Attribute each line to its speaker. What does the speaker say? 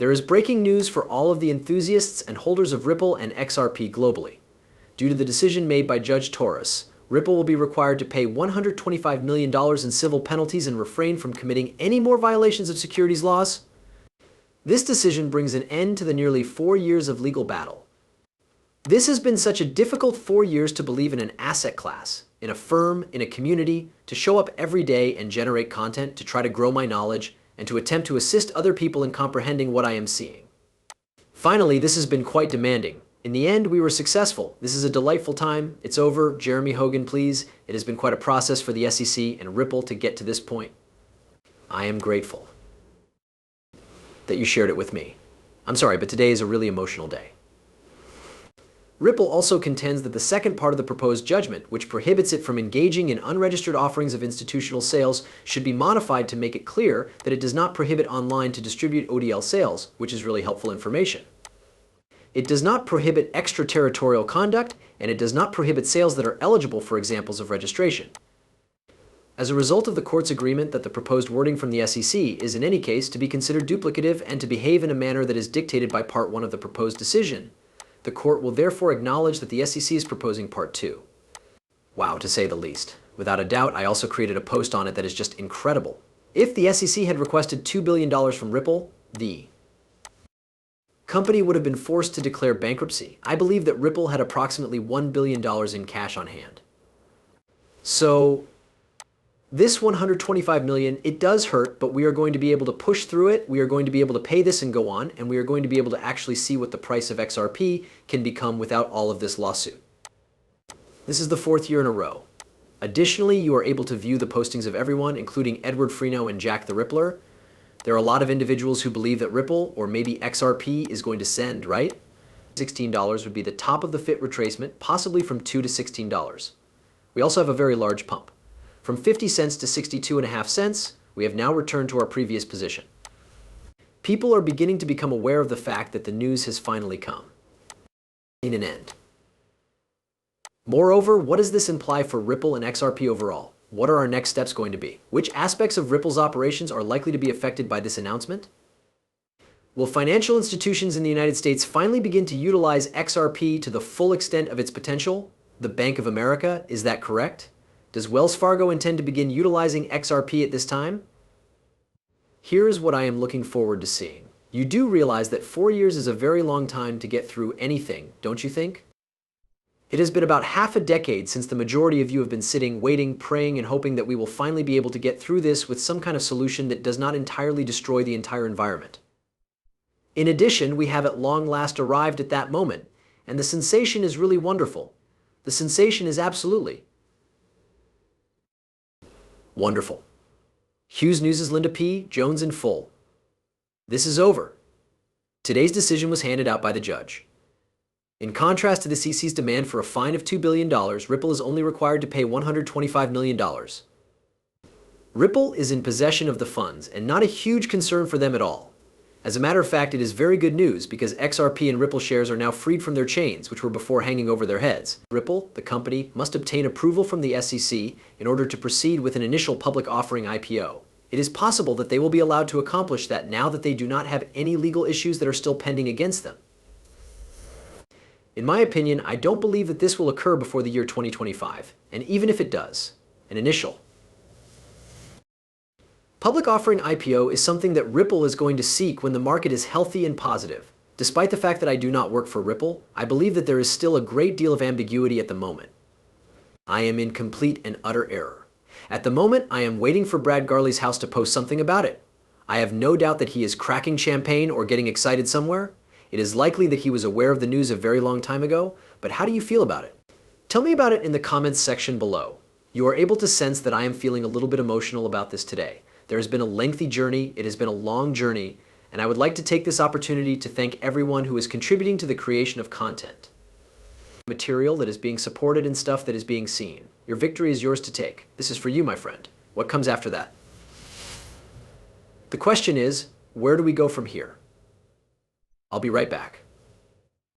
Speaker 1: There is breaking news for all of the enthusiasts and holders of Ripple and XRP globally. Due to the decision made by Judge Torres, Ripple will be required to pay $125 million in civil penalties and refrain from committing any more violations of securities laws. This decision brings an end to the nearly 4 years of legal battle. This has been such a difficult 4 years to believe in an asset class, in a firm, in a community, to show up every day and generate content to try to grow my knowledge and to attempt to assist other people in comprehending what I am seeing. Finally, this has been quite demanding. In the end, we were successful. This is a delightful time. It's over. Jeremy Hogan, please. It has been quite a process for the SEC and Ripple to get to this point. I am grateful that you shared it with me. I'm sorry, but today is a really emotional day. Ripple also contends that the second part of the proposed judgment, which prohibits it from engaging in unregistered offerings of institutional sales, should be modified to make it clear that it does not prohibit online to distribute ODL sales, which is really helpful information. It does not prohibit extraterritorial conduct, and it does not prohibit sales that are eligible for examples of registration. As a result of the court's agreement that the proposed wording from the SEC is in any case to be considered duplicative and to behave in a manner that is dictated by Part 1 of the proposed decision, the court will therefore acknowledge that the SEC is proposing Part 2. Wow, to say the least. Without a doubt, I also created a post on it that is just incredible. If the SEC had requested $2 billion from Ripple, the company would have been forced to declare bankruptcy. I believe that Ripple had approximately $1 billion in cash on hand. So this $125 million, it does hurt, but we are going to be able to push through it. We are going to be able to pay this and go on, and we are going to be able to actually see what the price of XRP can become without all of this lawsuit. This is the 4th year in a row. Additionally, you are able to view the postings of everyone, including Edward Freno and Jack the Rippler. There are a lot of individuals who believe that Ripple, or maybe XRP, is going to send, right? $16 would be the top of the fit retracement, possibly from $2 to $16. We also have a very large pump. From 50 cents to 62.5 cents, we have now returned to our previous position. People are beginning to become aware of the fact that the news has finally come in an end. Moreover, what does this imply for Ripple and XRP overall? What are our next steps going to be? Which aspects of Ripple's operations are likely to be affected by this announcement? Will financial institutions in the United States finally begin to utilize XRP to the full extent of its potential? The Bank of America, is that correct? Does Wells Fargo intend to begin utilizing XRP at this time? Here is what I am looking forward to seeing. You do realize that 4 years is a very long time to get through anything, don't you think? It has been about half a decade since the majority of you have been sitting, waiting, praying, and hoping that we will finally be able to get through this with some kind of solution that does not entirely destroy the entire environment. In addition, we have at long last arrived at that moment, and the sensation is really wonderful. The sensation is absolutely wonderful. Hughes News' Linda P. Jones in full. This is over. Today's decision was handed out by the judge. In contrast to the SEC's demand for a fine of $2 billion, Ripple is only required to pay $125 million. Ripple is in possession of the funds, and not a huge concern for them at all. As a matter of fact, it is very good news because XRP and Ripple shares are now freed from their chains, which were before hanging over their heads. Ripple, the company, must obtain approval from the SEC in order to proceed with an initial public offering IPO. It is possible that they will be allowed to accomplish that now that they do not have any legal issues that are still pending against them. In my opinion, I don't believe that this will occur before the year 2025, and even if it does, an initial public offering IPO is something that Ripple is going to seek when the market is healthy and positive. Despite the fact that I do not work for Ripple, I believe that there is still a great deal of ambiguity at the moment. I am in complete and utter error. At the moment, I am waiting for Brad Garlinghouse to post something about it. I have no doubt that he is cracking champagne or getting excited somewhere. It is likely that he was aware of the news a very long time ago, but how do you feel about it? Tell me about it in the comments section below. You are able to sense that I am feeling a little bit emotional about this today. There has been a lengthy journey, it has been a long journey, and I would like to take this opportunity to thank everyone who is contributing to the creation of content. Material that is being supported and stuff that is being seen. Your victory is yours to take. This is for you, my friend. What comes after that? The question is, where do we go from here? I'll be right back.